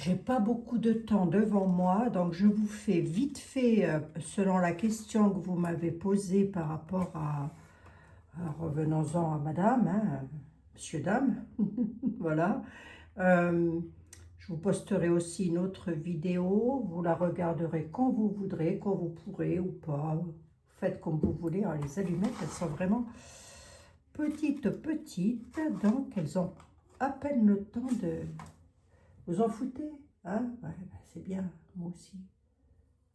J'ai pas beaucoup de temps devant moi, donc je vous fais vite fait, selon la question que vous m'avez posée par rapport revenons-en à madame, hein, monsieur, dame, voilà. Euh, je vous posterai aussi une autre vidéo, vous la regarderez quand vous voudrez, quand vous pourrez ou pas. Faites comme vous voulez, hein. Les allumettes, elles sont vraiment petites, donc elles ont à peine le temps de... Vous en foutez, hein? Ouais, ben c'est bien, moi aussi.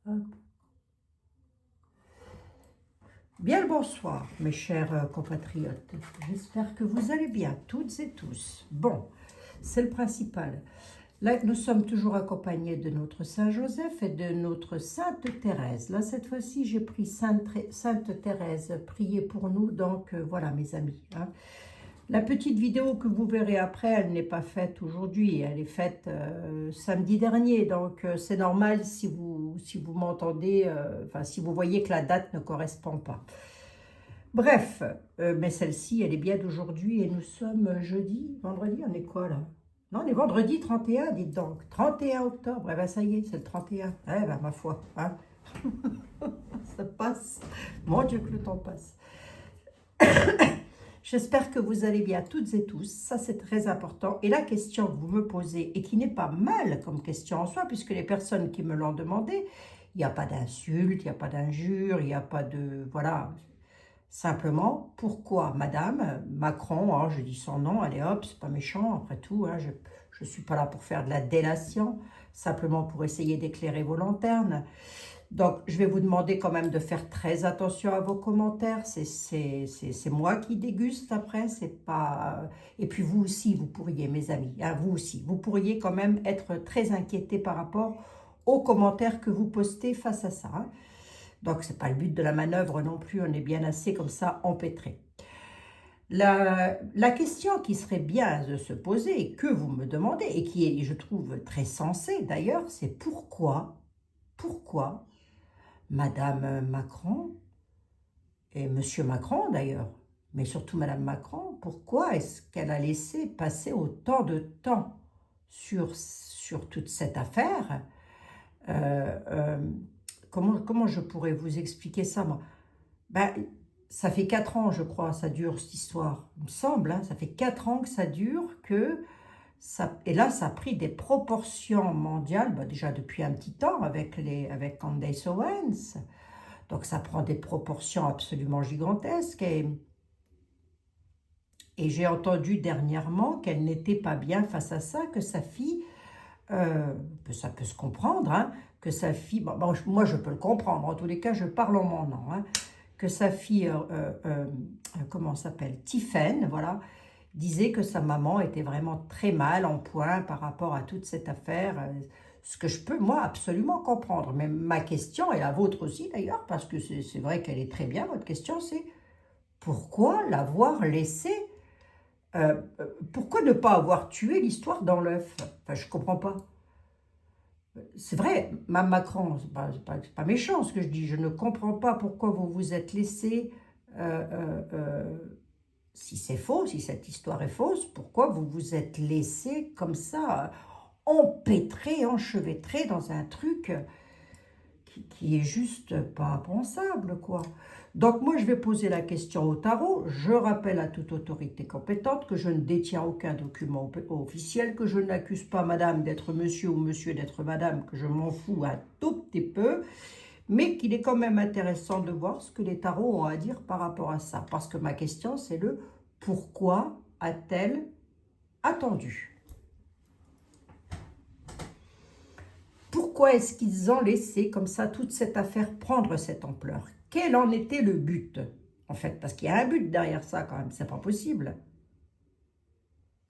Hop. Bien le bonsoir, mes chers compatriotes. J'espère que vous allez bien, toutes et tous. Bon, c'est le principal. Là, nous sommes toujours accompagnés de notre Saint Joseph et de notre Sainte Thérèse. Là, cette fois-ci, j'ai pris Sainte Thérèse, priez pour nous. Donc, voilà, mes amis, hein. La petite vidéo que vous verrez après, elle n'est pas faite aujourd'hui, elle est faite samedi dernier, donc c'est normal si vous m'entendez, enfin si vous voyez que la date ne correspond pas. Bref, mais celle-ci, elle est bien d'aujourd'hui et nous sommes jeudi, vendredi, on est quoi là? Non, on est vendredi 31, dites donc, 31 octobre, eh ben ça y est, c'est le 31, eh ben ma foi, hein. Ça passe, mon Dieu que le temps passe. J'espère que vous allez bien toutes et tous, ça c'est très important. Et la question que vous me posez, et qui n'est pas mal comme question en soi, puisque les personnes qui me l'ont demandé, il n'y a pas d'insulte, il n'y a pas d'injure, il n'y a pas de... Voilà, simplement, pourquoi Madame Macron, hein, je dis son nom, allez hop, c'est pas méchant, après tout, hein, je ne suis pas là pour faire de la délation, simplement pour essayer d'éclairer vos lanternes. Donc, je vais vous demander quand même de faire très attention à vos commentaires. C'est moi qui déguste après, c'est pas... Et puis vous aussi, vous pourriez, mes amis, hein, vous aussi, vous pourriez quand même être très inquiétés par rapport aux commentaires que vous postez face à ça, hein. Donc, ce n'est pas le but de la manœuvre non plus, on est bien assez comme ça empêtré. La question qui serait bien de se poser, et que vous me demandez, et qui est, je trouve, très sensée d'ailleurs, c'est pourquoi Madame Macron, et Monsieur Macron d'ailleurs, mais surtout Madame Macron, pourquoi est-ce qu'elle a laissé passer autant de temps sur toute cette affaire? Comment je pourrais vous expliquer ça, moi? Ben, ça fait 4 ans, je crois, ça dure cette histoire, il me semble, hein, ça fait 4 ans que ça dure, et là, ça a pris des proportions mondiales, ben déjà depuis un petit temps avec Candace Owens. Donc ça prend des proportions absolument gigantesques. Et j'ai entendu dernièrement qu'elle n'était pas bien face à ça, que sa fille, ça peut se comprendre, hein, que sa fille, bon, moi je peux le comprendre, en tous les cas je parle en mon nom, hein, que sa fille, comment s'appelle, Tiffen, voilà, disait que sa maman était vraiment très mal en point par rapport à toute cette affaire, ce que je peux, moi, absolument comprendre. Mais ma question, et la vôtre aussi d'ailleurs, parce que c'est vrai qu'elle est très bien, votre question, c'est pourquoi l'avoir laissé, pourquoi ne pas avoir tué l'histoire dans l'œuf? Enfin, je ne comprends pas. C'est vrai, Mme Macron, c'est pas méchant ce que je dis, je ne comprends pas pourquoi vous vous êtes laissé... si c'est faux, si cette histoire est fausse, pourquoi vous vous êtes laissé comme ça, empêtré, enchevêtré dans un truc qui est juste pas pensable, quoi. Donc moi, je vais poser la question au tarot. Je rappelle à toute autorité compétente que je ne détiens aucun document officiel, que je n'accuse pas madame d'être monsieur ou monsieur d'être madame, que je m'en fous un tout petit peu, mais qu'il est quand même intéressant de voir ce que les tarots ont à dire par rapport à ça. Parce que ma question, c'est le pourquoi a-t-elle attendu? Pourquoi est-ce qu'ils ont laissé comme ça toute cette affaire prendre cette ampleur? Quel en était le but, en fait? Parce qu'il y a un but derrière ça quand même, c'est pas possible.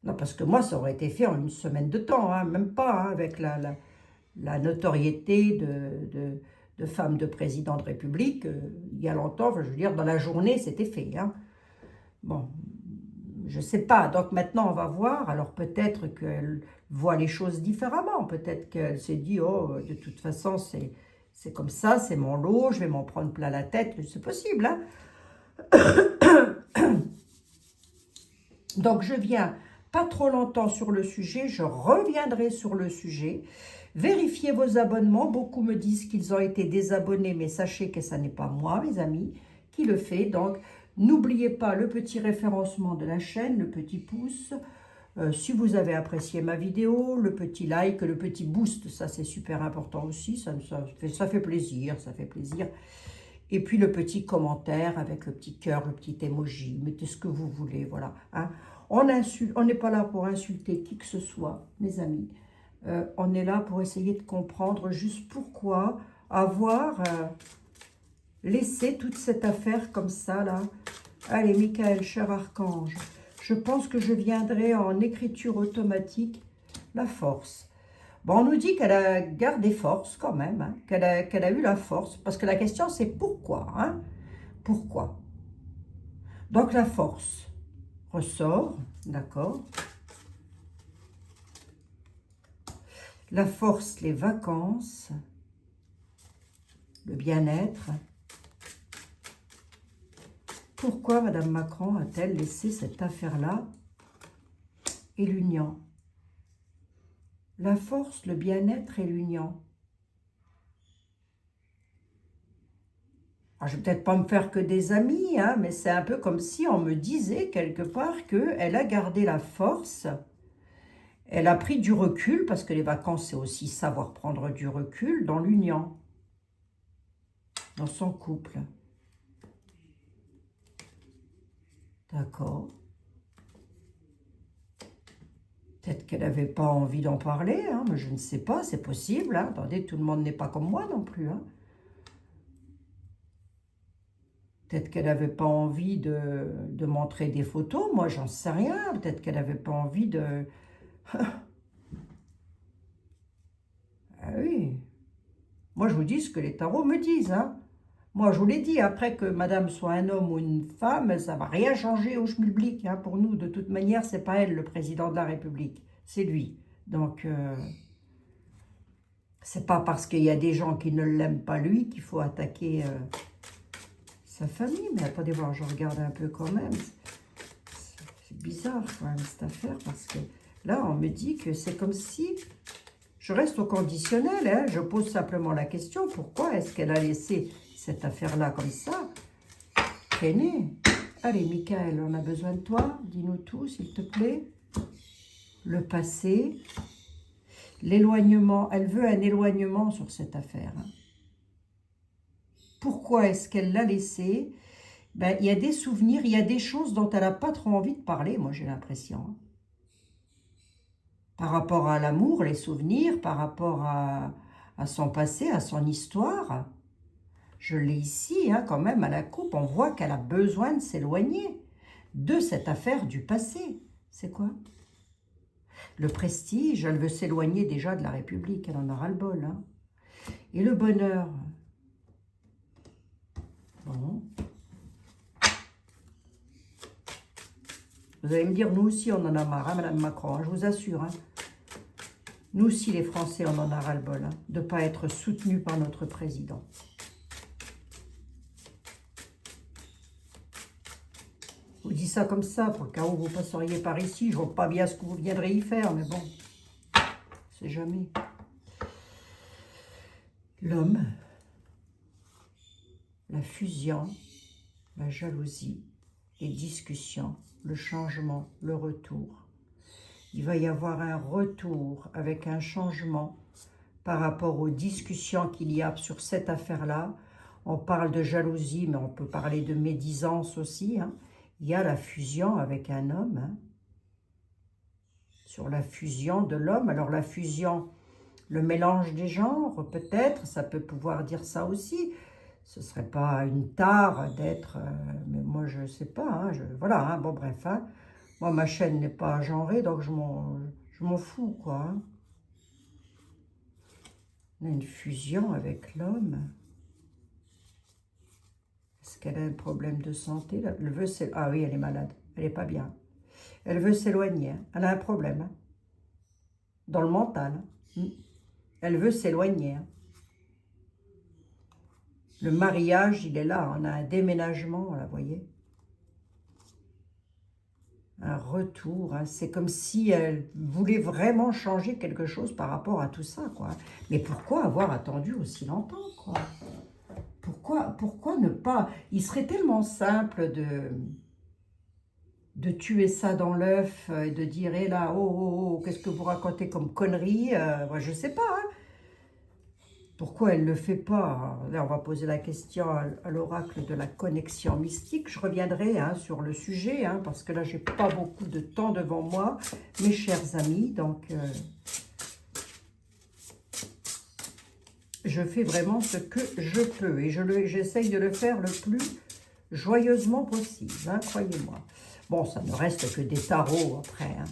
Non, parce que moi, ça aurait été fait en une semaine de temps, hein, même pas, hein, avec la notoriété de femme de président de République, il y a longtemps, enfin, je veux dire, dans la journée, c'était fait, hein. Bon, je ne sais pas. Donc maintenant, on va voir. Alors peut-être qu'elle voit les choses différemment. Peut-être qu'elle s'est dit, oh, de toute façon, c'est comme ça, c'est mon lot, je vais m'en prendre plein la tête. C'est possible, hein. Donc je viens pas trop longtemps sur le sujet. Je reviendrai sur le sujet. Vérifiez vos abonnements. Beaucoup me disent qu'ils ont été désabonnés, mais sachez que ce n'est pas moi, mes amis, qui le fait. Donc, n'oubliez pas le petit référencement de la chaîne, le petit pouce. Si vous avez apprécié ma vidéo, le petit like, le petit boost, ça c'est super important aussi. Ça fait plaisir, ça fait plaisir. Et puis le petit commentaire avec le petit cœur, le petit emoji. Mettez ce que vous voulez, voilà. Hein. On n'est pas là pour insulter qui que ce soit, mes amis. On est là pour essayer de comprendre juste pourquoi avoir laissé toute cette affaire comme ça, là. Allez, Michael, cher archange, je pense que je viendrai en écriture automatique, la force. Bon, on nous dit qu'elle a gardé force quand même, hein, qu'elle a eu la force, parce que la question c'est pourquoi, hein? Pourquoi? Donc la force ressort, d'accord? La force, les vacances, le bien-être. Pourquoi Madame Macron a-t-elle laissé cette affaire-là et l'union? La force, le bien-être et l'union. Je ne vais peut-être pas me faire que des amis, hein, mais c'est un peu comme si on me disait quelque part qu'elle a gardé la force, elle a pris du recul, parce que les vacances, c'est aussi savoir prendre du recul dans l'union, dans son couple. D'accord. Peut-être qu'elle n'avait pas envie d'en parler, hein, mais je ne sais pas, c'est possible. Hein. Attendez, tout le monde n'est pas comme moi non plus. Hein. Peut-être qu'elle n'avait pas envie de montrer des photos, moi j'en sais rien. Peut-être qu'elle n'avait pas envie de... Ah oui. Moi je vous dis ce que les tarots me disent. Hein. Moi je vous l'ai dit, après que madame soit un homme ou une femme, ça ne va rien changer au schmilblick. Hein. Pour nous, de toute manière, c'est pas elle le président de la République, c'est lui. Donc, c'est pas parce qu'il y a des gens qui ne l'aiment pas lui qu'il faut attaquer... sa famille, mais attendez voir, je regarde un peu quand même. C'est bizarre quand même cette affaire, parce que là, on me dit que c'est comme si... Je reste au conditionnel, hein, je pose simplement la question, pourquoi est-ce qu'elle a laissé cette affaire-là comme ça traîner? Allez, Michael, on a besoin de toi, dis-nous tout, s'il te plaît. Le passé, l'éloignement, elle veut un éloignement sur cette affaire, hein. Pourquoi est-ce qu'elle l'a laissé? Ben, il y a des souvenirs, il y a des choses dont elle n'a pas trop envie de parler, moi j'ai l'impression. Hein. Par rapport à l'amour, les souvenirs, par rapport à son passé, à son histoire. Je l'ai ici, hein, quand même, à la coupe, on voit qu'elle a besoin de s'éloigner de cette affaire du passé. C'est quoi? Le prestige, elle veut s'éloigner déjà de la République, elle en a ras-le-bol. Hein. Et le bonheur? Bon. Vous allez me dire, nous aussi, on en a marre, hein, Madame Macron, hein, je vous assure. Hein. Nous aussi, les Français, on en a ras-le-bol, hein, de ne pas être soutenus par notre président. Je vous dis ça comme ça, pour le cas où vous passeriez par ici. Je ne vois pas bien ce que vous viendrez y faire, mais bon, c'est jamais. L'homme, la fusion, la jalousie, les discussions, le changement, le retour. Il va y avoir un retour avec un changement par rapport aux discussions qu'il y a sur cette affaire-là. On parle de jalousie, mais on peut parler de médisance aussi. Hein. Il y a la fusion avec un homme. Hein. Sur la fusion de l'homme. Alors la fusion, le mélange des genres, peut-être, ça peut pouvoir dire ça aussi. Ce ne serait pas une tare d'être... mais moi, je ne sais pas. Hein, voilà, hein, bon, bref. Hein. Moi, ma chaîne n'est pas genrée, donc je m'en fous, quoi. Hein. On a une fusion avec l'homme. Est-ce qu'elle a un problème de santé là? Elle veut ah oui, elle est malade. Elle n'est pas bien. Elle veut s'éloigner. Hein. Elle a un problème. Hein. Dans le mental. Hein. Elle veut s'éloigner. Hein. Le mariage, il est là. On a un déménagement, là, vous voyez. un retour. Hein. C'est comme si elle voulait vraiment changer quelque chose par rapport à tout ça, quoi. Mais pourquoi avoir attendu aussi longtemps, quoi? Pourquoi ne pas... Il serait tellement simple de tuer ça dans l'œuf et de dire, hé là, oh, oh, oh, qu'est-ce que vous racontez comme conneries? Moi, je sais pas, hein. Pourquoi elle ne le fait pas? Là, on va poser la question à l'oracle de la connexion mystique. Je reviendrai hein, sur le sujet, hein, parce que là, j'ai pas beaucoup de temps devant moi, mes chers amis. Donc, je fais vraiment ce que je peux. Et j'essaye de le faire le plus joyeusement possible, hein, croyez-moi. Bon, ça ne reste que des tarots après. Hein.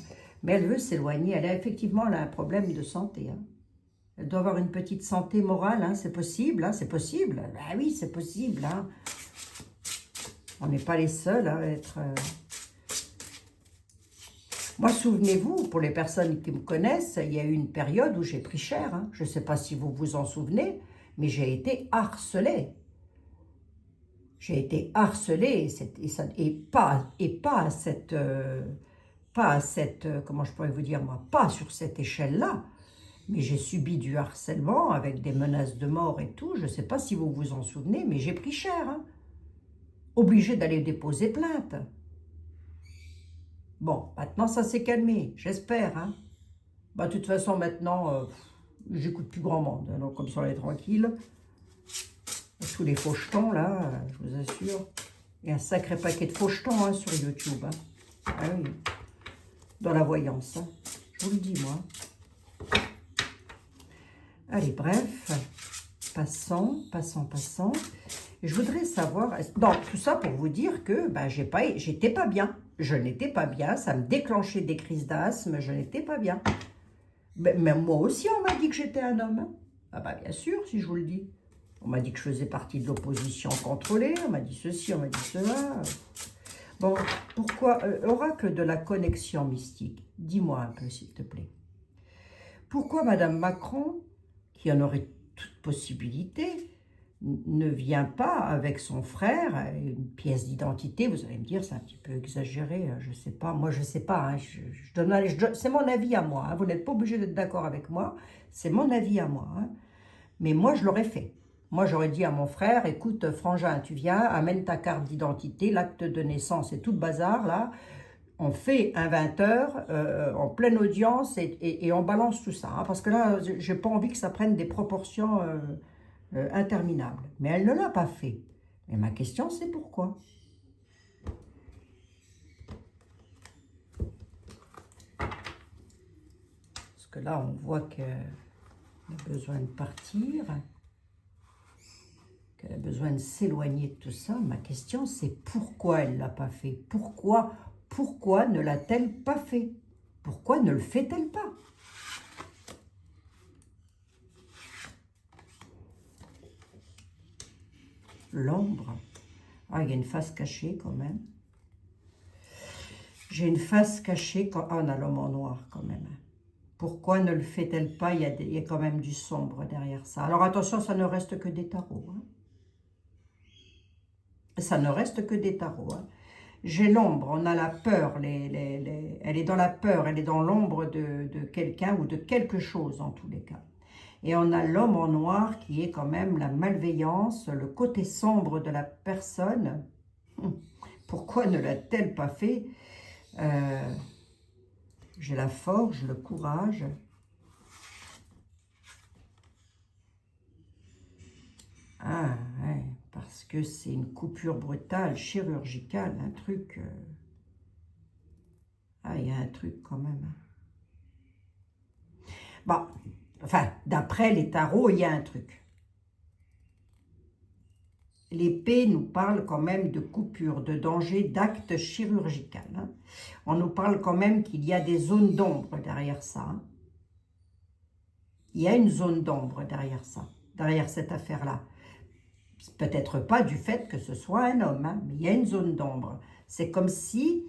Mais elle veut s'éloigner. Effectivement, elle a un problème de santé. Hein. Elle doit avoir une petite santé morale, hein, c'est possible, hein, c'est possible. Ben oui, c'est possible. Hein. On n'est pas les seuls à être... Moi, souvenez-vous, pour les personnes qui me connaissent, il y a eu une période où j'ai pris cher. Hein. Je ne sais pas si vous vous en souvenez, mais j'ai été harcelée. J'ai été harcelée et pas à cette... comment je pourrais vous dire, moi, pas sur cette échelle-là. Mais j'ai subi du harcèlement avec des menaces de mort et tout. Je ne sais pas si vous vous en souvenez, mais j'ai pris cher. Hein. Obligée d'aller déposer plainte. Bon, maintenant ça s'est calmé, j'espère. Hein. Bah, de toute façon, maintenant, j'écoute plus grand monde. Hein, donc comme ça, on est tranquille. Tous les fauchetons, là, je vous assure. Il y a un sacré paquet de fauchetons hein, sur YouTube. Hein. Ah oui. Dans la voyance. Hein. Je vous le dis, moi. Allez, bref, passons. Et je voudrais savoir, donc tout ça pour vous dire que ben, j'étais pas bien. Je n'étais pas bien, ça me déclenchait des crises d'asthme, je n'étais pas bien. Mais moi aussi, on m'a dit que j'étais un homme. Hein. Ah bah bien sûr, si je vous le dis. On m'a dit que je faisais partie de l'opposition contrôlée, on m'a dit ceci, on m'a dit cela. Bon, pourquoi, oracle de la connexion mystique, dis-moi un peu s'il te plaît. Pourquoi Madame Macron, qui en aurait toute possibilité, ne vient pas avec son frère, une pièce d'identité? Vous allez me dire, c'est un petit peu exagéré, je ne sais pas. Moi, je ne sais pas. Hein, c'est mon avis à moi. Hein, vous n'êtes pas obligé d'être d'accord avec moi. C'est mon avis à moi. Hein. Mais moi, je l'aurais fait. Moi, j'aurais dit à mon frère, écoute, frangin, tu viens, amène ta carte d'identité, l'acte de naissance et tout le bazar, là. On fait un 20h en pleine audience et on balance tout ça. Hein, parce que là, je n'ai pas envie que ça prenne des proportions interminables. Mais elle ne l'a pas fait. Et ma question, c'est pourquoi? Parce que là, on voit qu'elle a besoin de partir, qu'elle a besoin de s'éloigner de tout ça. Ma question, c'est pourquoi elle ne l'a pas fait? Pourquoi ne l'a-t-elle pas fait? Pourquoi ne le fait-elle pas? L'ombre. Ah, il y a une face cachée quand même. J'ai une face cachée. Ah, on a l'homme en noir quand même. Pourquoi ne le fait-elle pas? Il y a quand même du sombre derrière ça. Alors attention, ça ne reste que des tarots. Hein. Ça ne reste que des tarots. Hein. J'ai l'ombre, on a la peur, elle est dans la peur, elle est dans l'ombre de quelqu'un ou de quelque chose en tous les cas. Et on a l'homme en noir qui est quand même la malveillance, le côté sombre de la personne. Pourquoi ne l'a-t-elle pas fait? J'ai la force, le courage. Ah, ouais, parce que c'est une coupure brutale, chirurgicale, un truc... Ah, il y a un truc quand même. Bon, enfin, d'après les tarots, il y a un truc. L'épée nous parle quand même de coupure, de danger, d'acte chirurgical. Hein. On nous parle quand même qu'il y a des zones d'ombre derrière ça. Hein. Il y a une zone d'ombre derrière ça, derrière cette affaire-là. Peut-être pas du fait que ce soit un homme, hein, mais il y a une zone d'ombre. C'est comme si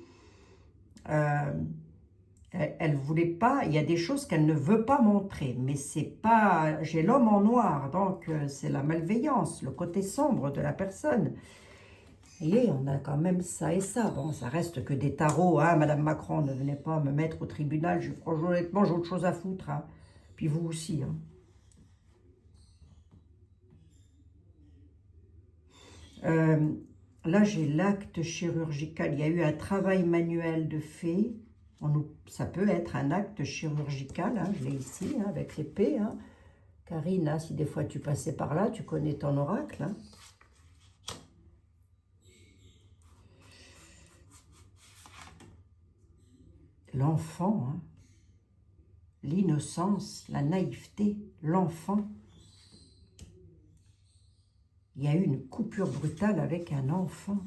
elle voulait pas, il y a des choses qu'elle ne veut pas montrer, mais c'est pas, j'ai l'homme en noir, donc c'est la malveillance, le côté sombre de la personne. Vous voyez, on a quand même ça et ça. Bon, ça reste que des tarots, hein. Madame Macron, ne venez pas me mettre au tribunal. Franchement, honnêtement, j'ai autre chose à foutre, hein. Puis vous aussi, hein. Là, j'ai l'acte chirurgical. Il y a eu un travail manuel de fait. Ça peut être un acte chirurgical, hein. Je l'ai ici, hein, avec l'épée, hein. Karine, hein, si des fois tu passais par là, tu connais ton oracle, hein. L'enfant, hein. L'innocence, la naïveté, l'enfant. Il y a eu une coupure brutale avec un enfant.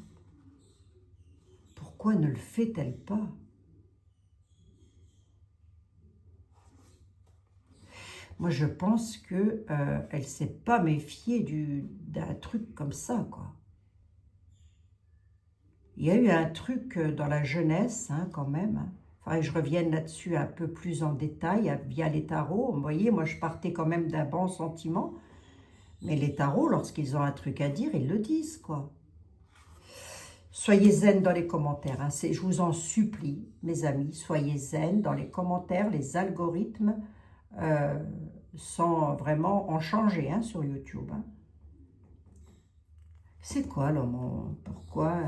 Pourquoi ne le fait-elle pas? Moi, je pense que elle ne s'est pas méfiée d'un truc comme ça, quoi. Il y a eu un truc dans la jeunesse, hein, quand même. Hein. Enfin, je revienne là-dessus un peu plus en détail via les tarots. Vous voyez, moi, je partais quand même d'un bon sentiment. Mais les tarots, lorsqu'ils ont un truc à dire, ils le disent, quoi. Soyez zen dans les commentaires. Hein. Je vous en supplie, mes amis, soyez zen dans les commentaires. Les algorithmes sont vraiment en changé, hein, sur YouTube. Hein. C'est quoi, l'homme? Pourquoi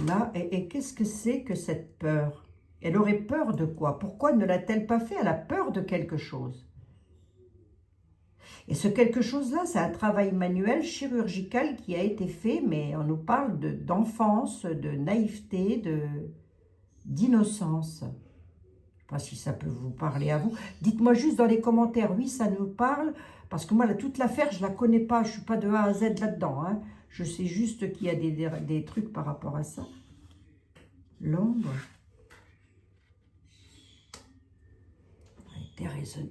là, et qu'est-ce que c'est que cette peur? Elle aurait peur de quoi? Pourquoi ne l'a-t-elle pas fait? Elle a peur de quelque chose. Et ce quelque chose-là, c'est un travail manuel chirurgical qui a été fait, mais on nous parle d'enfance, de naïveté, d'innocence. Je ne sais pas si ça peut vous parler à vous. Dites-moi juste dans les commentaires, oui, ça nous parle, parce que moi, toute l'affaire, je ne la connais pas, je ne suis pas de A à Z là-dedans. Hein. Je sais juste qu'il y a des trucs par rapport à ça. L'ombre.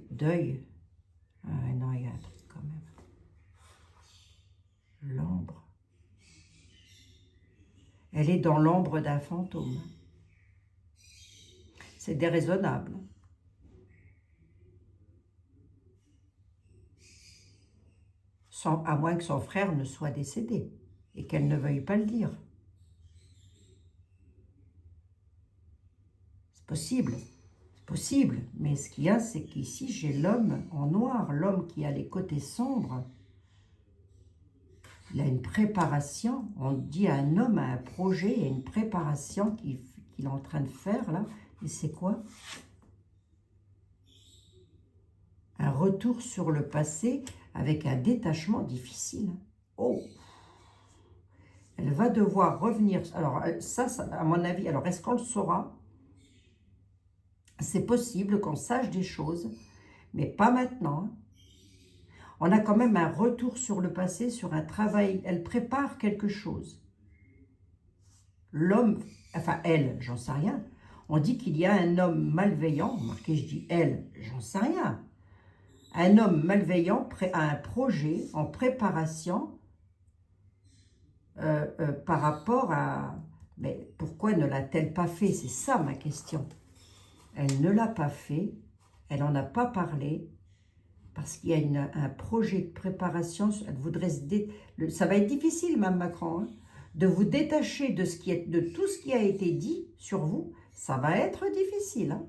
Deuil. Ah non, il y a un truc quand même. L'ombre. Elle est dans l'ombre d'un fantôme. C'est déraisonnable. À moins que son frère ne soit décédé et qu'elle ne veuille pas le dire. C'est possible. Possible, mais ce qu'il y a, c'est qu'ici, j'ai l'homme en noir, l'homme qui a les côtés sombres. Il a une préparation, on dit à un homme, à un projet, il y a une préparation qu'il est en train de faire, là. Et c'est quoi? Un retour sur le passé avec un détachement difficile. Oh! Elle va devoir revenir. Alors, ça à mon avis, alors est-ce qu'on le saura? C'est possible qu'on sache des choses, mais pas maintenant. On a quand même un retour sur le passé, sur un travail. Elle prépare quelque chose. L'homme, enfin elle, j'en sais rien. On dit qu'il y a un homme malveillant. Remarquez, je dis elle, j'en sais rien. Un homme malveillant a un projet en préparation par rapport à... Mais pourquoi ne l'a-t-elle pas fait? C'est ça ma question. Elle ne l'a pas fait, elle n'en a pas parlé, parce qu'il y a un projet de préparation. Elle voudrait ça va être difficile, Mme Macron, hein, de vous détacher de tout ce qui a été dit sur vous. Ça va être difficile. Hein.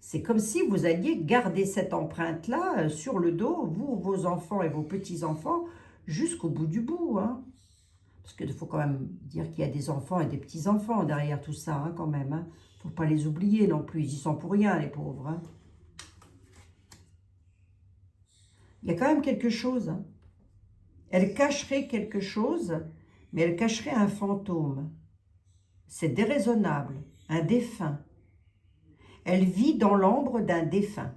C'est comme si vous alliez garder cette empreinte-là sur le dos, vous, vos enfants et vos petits-enfants, jusqu'au bout du bout. Hein. Parce qu'il faut quand même dire qu'il y a des enfants et des petits-enfants derrière tout ça, hein, quand même. Hein. Faut pas les oublier non plus, ils y sont pour rien, les pauvres. Hein. Il y a quand même quelque chose. Hein. Elle cacherait quelque chose, mais elle cacherait un fantôme. C'est déraisonnable, un défunt. Elle vit dans l'ombre d'un défunt.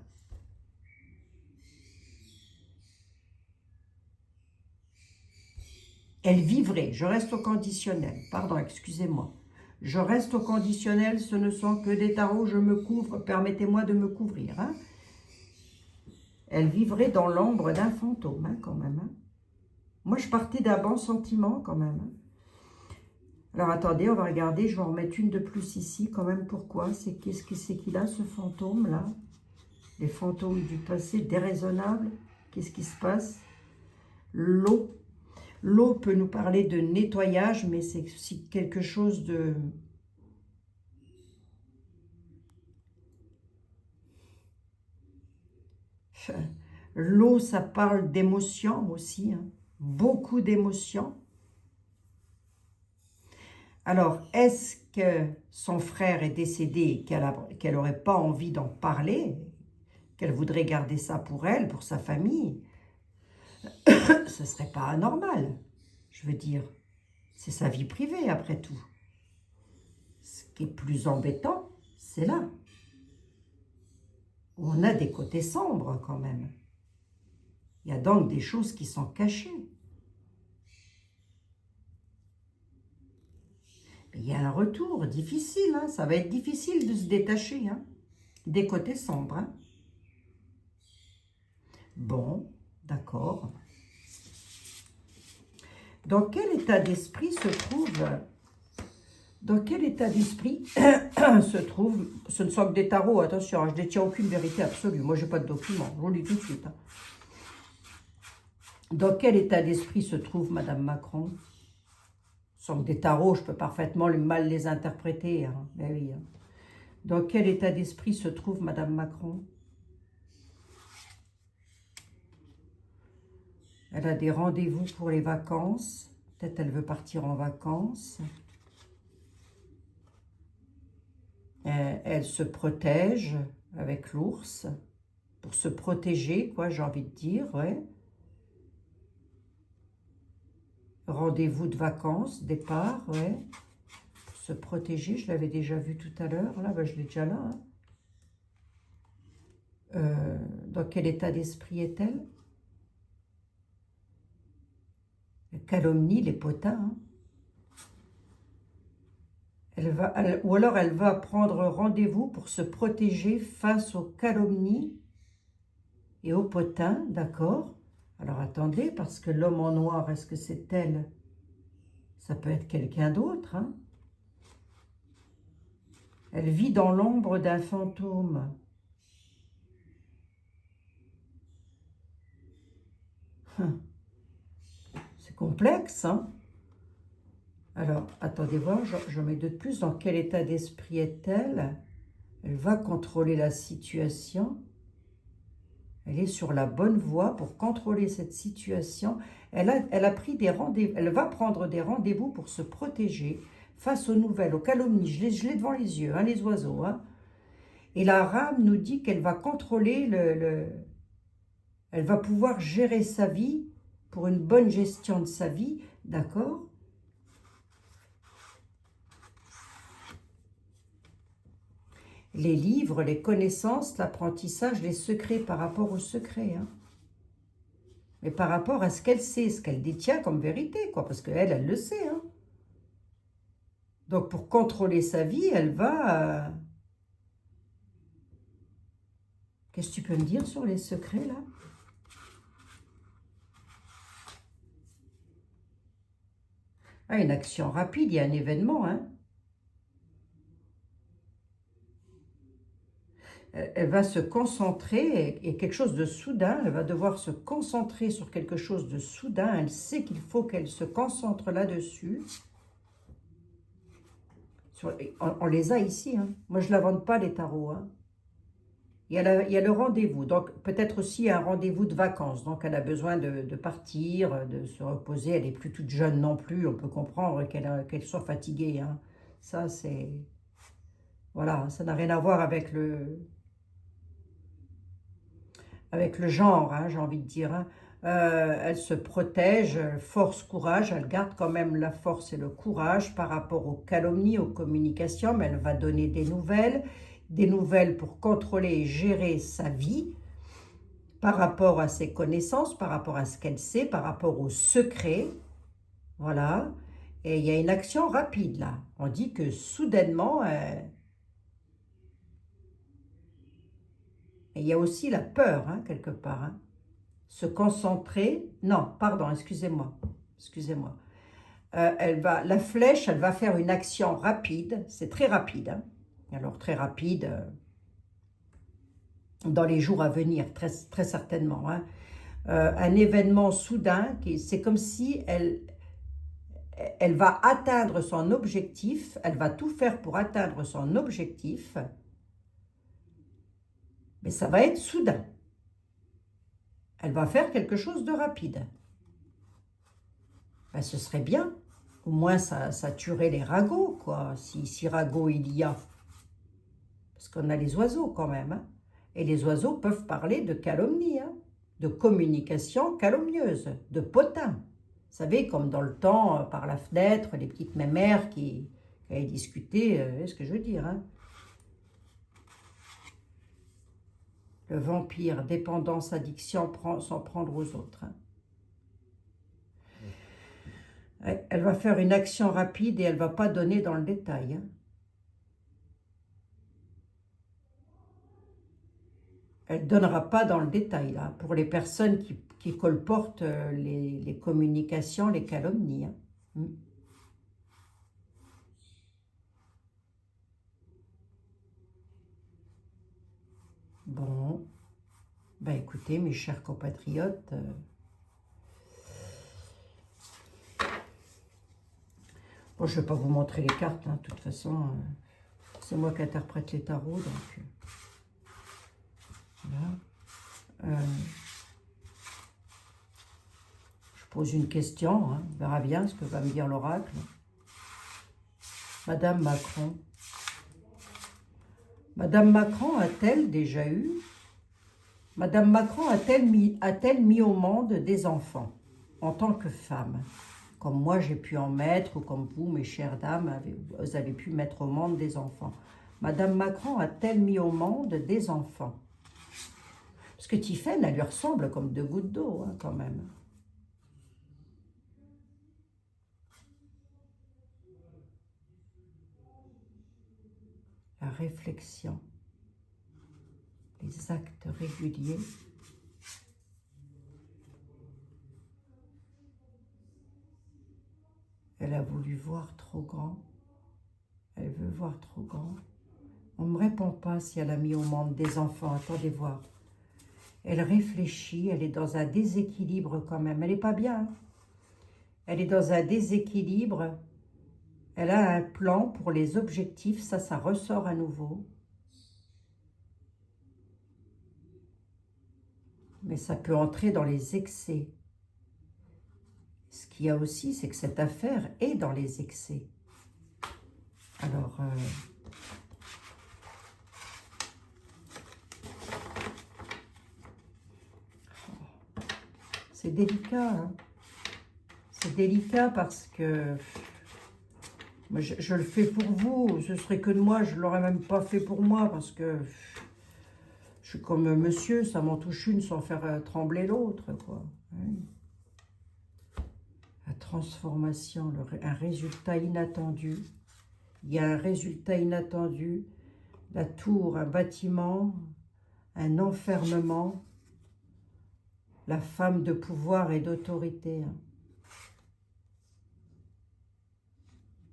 Elle vivrait, je reste au conditionnel, pardon, excusez-moi. Je reste au conditionnel, ce ne sont que des tarots, je me couvre, permettez-moi de me couvrir. Hein. Elle vivrait dans l'ombre d'un fantôme, hein, quand même. Hein. Moi, je partais d'un bon sentiment, quand même. Hein. Alors, attendez, on va regarder, je vais en remettre une de plus ici, quand même. Pourquoi? Qu'est-ce que c'est qu'il a, ce fantôme-là? Les fantômes du passé, déraisonnables. Qu'est-ce qui se passe? L'eau. L'eau peut nous parler de nettoyage, mais c'est aussi quelque chose de... L'eau, ça parle d'émotions aussi, hein. Beaucoup d'émotions. Alors, est-ce que son frère est décédé et qu'elle n'aurait pas envie d'en parler, qu'elle voudrait garder ça pour elle, pour sa famille? Ce ne serait pas anormal, je veux dire. C'est sa vie privée, après tout. Ce qui est plus embêtant, c'est là. On a des côtés sombres, quand même. Il y a donc des choses qui sont cachées. Il y a un retour difficile, hein. Ça va être difficile de se détacher, hein, des côtés sombres, hein. Bon, d'accord. Dans quel état d'esprit se trouve... Dans quel état d'esprit se trouve... Ce ne sont que des tarots, attention, je ne détiens aucune vérité absolue. Moi, je n'ai pas de document, je vous le dis tout de suite, hein. Dans quel état d'esprit se trouve Madame Macron? Ce sont que des tarots, je peux parfaitement mal les interpréter, hein. Mais oui, hein. Dans quel état d'esprit se trouve Madame Macron? Elle a des rendez-vous pour les vacances. Peut-être elle veut partir en vacances. Elle se protège avec l'ours. Pour se protéger, quoi, j'ai envie de dire, ouais. Rendez-vous de vacances, départ, ouais. Pour se protéger, je l'avais déjà vu tout à l'heure. Là, ben, je l'ai déjà là, hein. Dans quel état d'esprit est-elle? Elle calomnie les potins, hein. Ou alors elle va prendre rendez-vous pour se protéger face aux calomnies et aux potins, d'accord? Alors attendez, parce que l'homme en noir, est-ce que c'est elle? Ça peut être quelqu'un d'autre, hein? Elle vit dans l'ombre d'un fantôme. C'est complexe, hein? Alors, attendez voir, je mets de plus. Dans quel état d'esprit est-elle? Elle va contrôler la situation. Elle est sur la bonne voie pour contrôler cette situation. Elle a pris des rendez-vous. Elle va prendre des rendez-vous pour se protéger face aux nouvelles, aux calomnies. Je l'ai devant les yeux, hein, les oiseaux, hein. Et la rame nous dit qu'elle va contrôler elle va pouvoir gérer sa vie pour une bonne gestion de sa vie, d'accord? Les livres, les connaissances, l'apprentissage, les secrets par rapport aux secrets, hein. Mais par rapport à ce qu'elle sait, ce qu'elle détient comme vérité, quoi, parce qu'elle, elle le sait, hein. Donc, pour contrôler sa vie, elle va... Qu'est-ce que tu peux me dire sur les secrets, là? Ah, une action rapide, il y a un événement, hein. Elle va se concentrer, et quelque chose de soudain, elle va devoir se concentrer sur quelque chose de soudain. Elle sait qu'il faut qu'elle se concentre là-dessus. On les a ici, hein. Moi, je ne l'invente pas, les tarots, hein. Il y a le rendez-vous, donc peut-être aussi un rendez-vous de vacances. Donc, elle a besoin de partir, de se reposer. Elle n'est plus toute jeune non plus. On peut comprendre qu'elle soit fatiguée, hein. Ça, c'est... Voilà, ça n'a rien à voir avec le genre, hein, j'ai envie de dire, hein. Elle se protège, force, courage, elle garde quand même la force et le courage par rapport aux calomnies, aux communications, mais elle va donner des nouvelles pour contrôler et gérer sa vie par rapport à ses connaissances, par rapport à ce qu'elle sait, par rapport aux secrets, voilà. Et il y a une action rapide là. On dit que soudainement... Et il y a aussi la peur, hein, quelque part, hein. Se concentrer... Non, pardon, excusez-moi. Excusez-moi. La flèche, elle va faire une action rapide. C'est très rapide, hein. Alors, très rapide dans les jours à venir, très, très certainement, hein. un événement soudain, c'est comme si elle va atteindre son objectif, elle va tout faire pour atteindre son objectif, mais ça va être soudain. Elle va faire quelque chose de rapide. Ben, ce serait bien. Au moins, ça tuerait les ragots, quoi, si ragots il y a. Parce qu'on a les oiseaux quand même. Hein. Et les oiseaux peuvent parler de calomnie, hein, de communication calomnieuse, de potin. Vous savez, comme dans le temps, par la fenêtre, les petites mémères qui avaient discuté, ce que je veux dire. Hein. Le vampire, dépendance, addiction, s'en prendre aux autres. Hein. Elle va faire une action rapide et elle ne va pas donner dans le détail. Hein. Elle ne donnera pas dans le détail, là, pour les personnes qui colportent les communications, les calomnies. Hein. Bon, ben écoutez, mes chers compatriotes, bon, je ne vais pas vous montrer les cartes, hein, de toute façon, c'est moi qui interprète les tarots, donc voilà. Je pose une question, hein, on verra bien ce que va me dire l'oracle. Madame Macron. Madame Macron a-t-elle déjà eu? Madame Macron a-t-elle mis au monde des enfants en tant que femme? Comme moi j'ai pu en mettre, ou comme vous, mes chères dames, vous avez pu mettre au monde des enfants. Madame Macron a-t-elle mis au monde des enfants? Parce que Tiphaine, elle lui ressemble comme deux gouttes d'eau, hein, quand même. La réflexion, les actes réguliers. Elle a voulu voir trop grand. Elle veut voir trop grand. On ne me répond pas si elle a mis au monde des enfants. Attendez voir. Elle réfléchit, elle est dans un déséquilibre quand même. Elle n'est pas bien. Hein. Elle est dans un déséquilibre. Elle a un plan pour les objectifs. Ça ressort à nouveau. Mais ça peut entrer dans les excès. Ce qu'il y a aussi, c'est que cette affaire est dans les excès. Alors, c'est délicat. Hein. C'est délicat parce que moi, je le fais pour vous. Ce serait que de moi, je ne l'aurais même pas fait pour moi parce que je suis comme monsieur, ça m'en touche une sans faire trembler l'autre, quoi. Oui. La transformation, un résultat inattendu. Il y a un résultat inattendu. La tour, un bâtiment, un enfermement. La femme de pouvoir et d'autorité. Hein.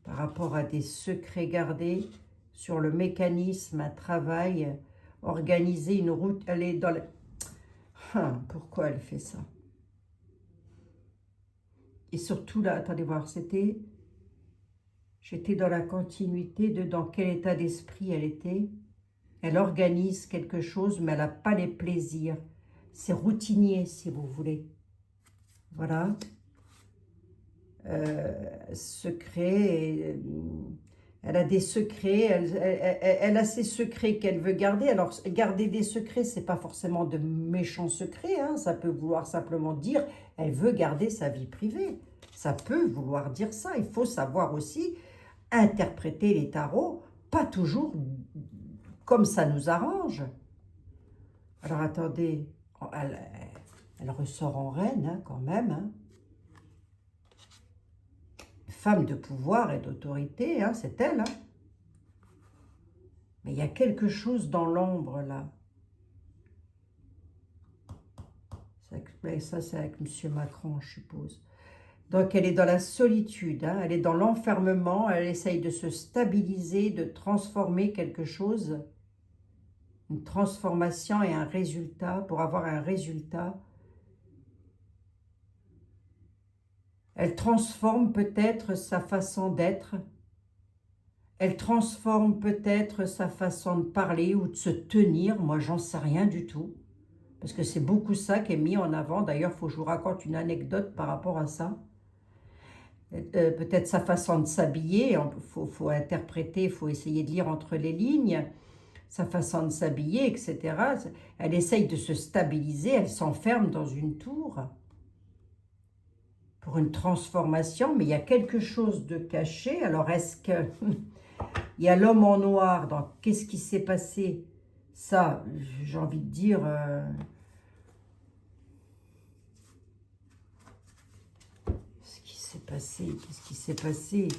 Par rapport à des secrets gardés sur le mécanisme, un travail, organiser une route. Elle est dans la... pourquoi elle fait ça? Et surtout là, attendez voir, j'étais dans la continuité de dans quel état d'esprit elle était. Elle organise quelque chose, mais elle n'a pas les plaisirs. C'est routinier, si vous voulez. Voilà. Secret, elle a des secrets, elle a ses secrets qu'elle veut garder. Alors, garder des secrets, c'est pas forcément de méchants secrets, hein. Ça peut vouloir simplement dire, elle veut garder sa vie privée. Ça peut vouloir dire ça. Il faut savoir aussi interpréter les tarots, pas toujours comme ça nous arrange. Alors, attendez, elle ressort en reine, hein, quand même, hein. Femme de pouvoir et d'autorité, hein, c'est elle. Hein. Mais il y a quelque chose dans l'ombre, là. Ça, c'est avec M. Macron, je suppose. Donc, elle est dans la solitude, hein, elle est dans l'enfermement, elle essaye de se stabiliser, de transformer quelque chose, une transformation et un résultat, pour avoir un résultat. Elle transforme peut-être sa façon d'être. Elle transforme peut-être sa façon de parler ou de se tenir. Moi, j'en sais rien du tout. Parce que c'est beaucoup ça qui est mis en avant. D'ailleurs, il faut que je vous raconte une anecdote par rapport à ça. Peut-être sa façon de s'habiller. Faut interpréter, il faut essayer de lire entre les lignes. Sa façon de s'habiller, etc. Elle essaye de se stabiliser. Elle s'enferme dans une tour pour une transformation. Mais il y a quelque chose de caché. Alors, est-ce que... Il y a l'homme en noir, donc qu'est-ce qui s'est passé? Ça, j'ai envie de dire, ce qui s'est passé, qu'est-ce qui s'est passé?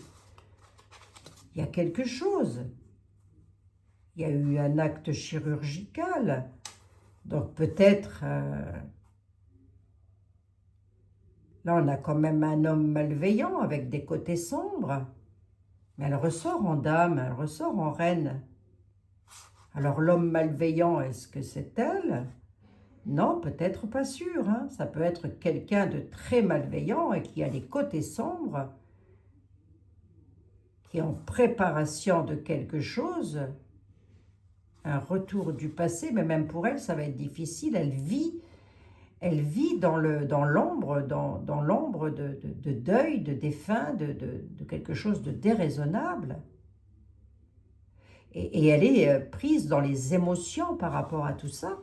Il y a quelque chose. Il y a eu un acte chirurgical. Donc peut-être, là on a quand même un homme malveillant avec des côtés sombres. Mais elle ressort en dame, elle ressort en reine. Alors l'homme malveillant, est-ce que c'est elle? Non, peut-être pas sûr. Hein. Ça peut être quelqu'un de très malveillant et qui a des côtés sombres, qui est en préparation de quelque chose, un retour du passé, mais même pour elle, ça va être difficile. Elle vit dans l'ombre, dans l'ombre de deuil, de défunt, de quelque chose de déraisonnable. Et elle est prise dans les émotions par rapport à tout ça.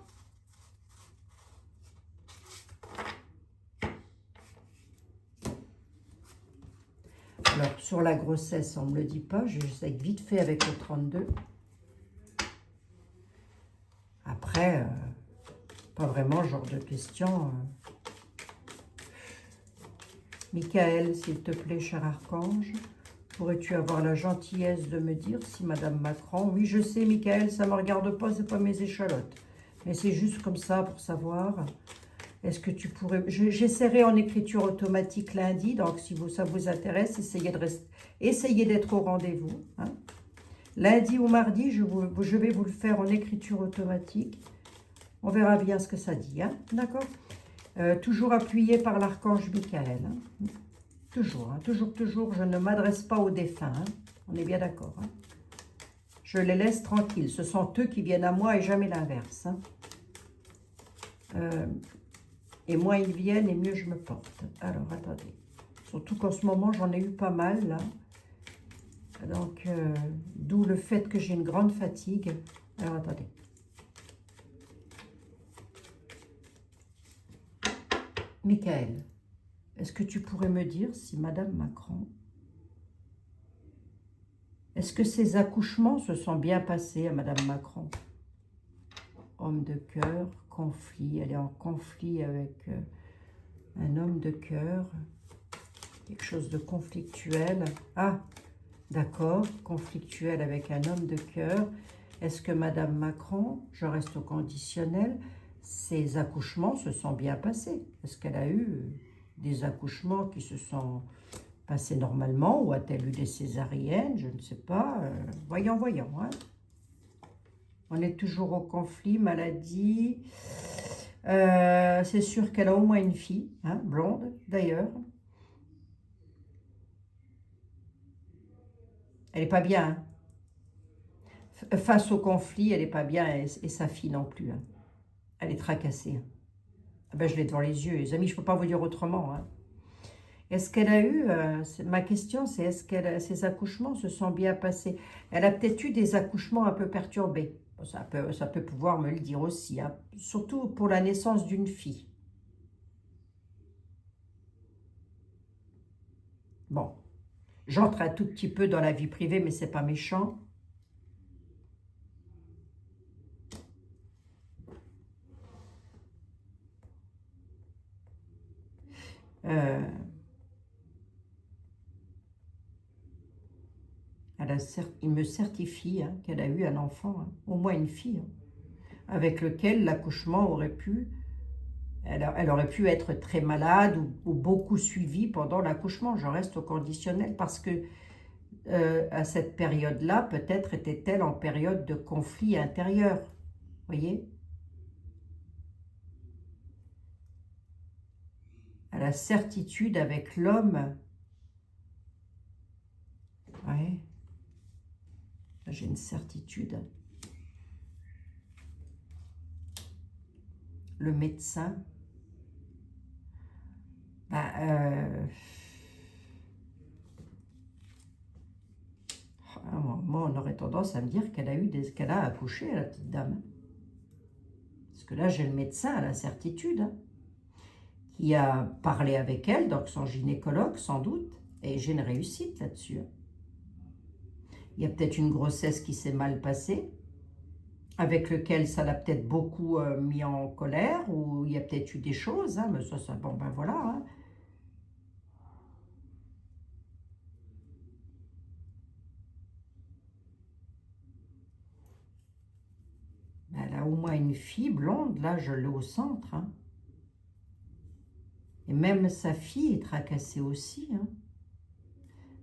Alors, sur la grossesse, on ne me le dit pas. J'essaie vite fait avec le 32. Après, pas vraiment genre de question. Michael, s'il te plaît, cher archange, pourrais-tu avoir la gentillesse de me dire si Madame Macron... Oui, je sais, Michael, ça ne me regarde pas, c'est pas mes échalotes. Mais c'est juste comme ça pour savoir. Est-ce que tu pourrais... J'essaierai en écriture automatique lundi, donc si ça vous intéresse, essayez d'être au rendez-vous. Hein. Lundi ou mardi, je vais vous le faire en écriture automatique. On verra bien ce que ça dit. Hein. D'accord? Toujours appuyé par l'archange Michael. Hein. Toujours, hein. Toujours, je ne m'adresse pas aux défunts. Hein. On est bien d'accord. Hein. Je les laisse tranquilles. Ce sont eux qui viennent à moi et jamais l'inverse. Hein. Et moins ils viennent et mieux je me porte. Alors, attendez. Surtout qu'en ce moment, j'en ai eu pas mal, là. Donc, d'où le fait que j'ai une grande fatigue. Alors, attendez. Michael, est-ce que tu pourrais me dire si Madame Macron, est-ce que ses accouchements se sont bien passés à Madame Macron? Homme de cœur, conflit, elle est en conflit avec un homme de cœur, quelque chose de conflictuel. Ah, d'accord, conflictuel avec un homme de cœur. Est-ce que Madame Macron, je reste au conditionnel, ses accouchements se sont bien passés? Est-ce qu'elle a eu des accouchements qui se sont passés normalement ou a-t-elle eu des césariennes? Je ne sais pas. Voyons. Hein. On est toujours au conflit, maladie. C'est sûr qu'elle a au moins une fille, hein, blonde d'ailleurs. Elle n'est pas bien. Hein. Face au conflit, elle n'est pas bien et sa fille non plus. Hein. Elle est tracassée. Ah ben, je l'ai devant les yeux. Les amis, je ne peux pas vous dire autrement. Hein. Est-ce qu'elle a eu... ma question, c'est est-ce que ses accouchements se sont bien passés? Elle a peut-être eu des accouchements un peu perturbés. Ça peut pouvoir me le dire aussi. Hein. Surtout pour la naissance d'une fille. Bon. J'entre un tout petit peu dans la vie privée, mais c'est pas méchant. Il me certifie hein, qu'elle a eu un enfant, hein, au moins une fille, hein, avec lequel l'accouchement aurait pu... Elle aurait pu être très malade ou beaucoup suivie pendant l'accouchement. Je reste au conditionnel parce que à cette période-là, peut-être était-elle en période de conflit intérieur. Voyez? à la certitude avec l'homme. Ouais. J'ai une certitude. Le médecin. Ben, moi, on aurait tendance à me dire qu'elle a accouché, la petite dame. Parce que là, j'ai le médecin à la certitude, hein, qui a parlé avec elle, donc son gynécologue, sans doute, et j'ai une réussite là-dessus. Il y a peut-être une grossesse qui s'est mal passée, avec lequel ça l'a peut-être beaucoup mis en colère, ou il y a peut-être eu des choses, hein, mais ça, bon, ben voilà. Hein. Elle a au moins une fille blonde, là, je l'ai au centre. Hein. Et même sa fille est tracassée aussi. Hein.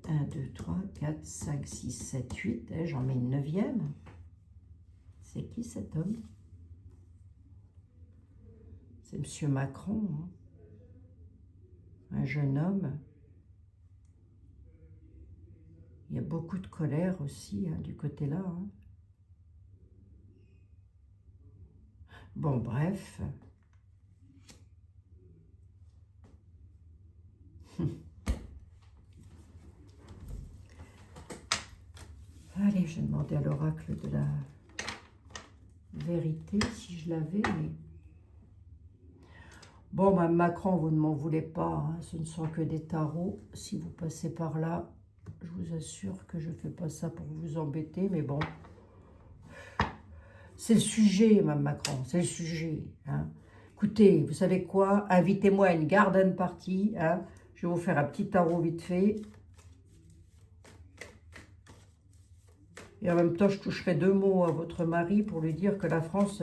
1, 2, 3, 4, 5, 6, 7, 8. J'en mets une 9e. C'est qui cet homme? C'est Monsieur Macron. Hein. Un jeune homme. Il y a beaucoup de colère aussi hein, du côté-là. Hein. Bon, bref. Allez, je vais demander à l'oracle de la vérité si je l'avais. Mais... Bon, Mme Macron, vous ne m'en voulez pas. Hein, ce ne sont que des tarots. Si vous passez par là, je vous assure que je ne fais pas ça pour vous embêter. Mais bon, c'est le sujet, Mme Macron. C'est le sujet. Hein. Écoutez, vous savez quoi? Invitez-moi à une garden party. Hein. Je vais vous faire un petit tarot vite fait. Et en même temps, je toucherai 2 mots à votre mari pour lui dire que la France,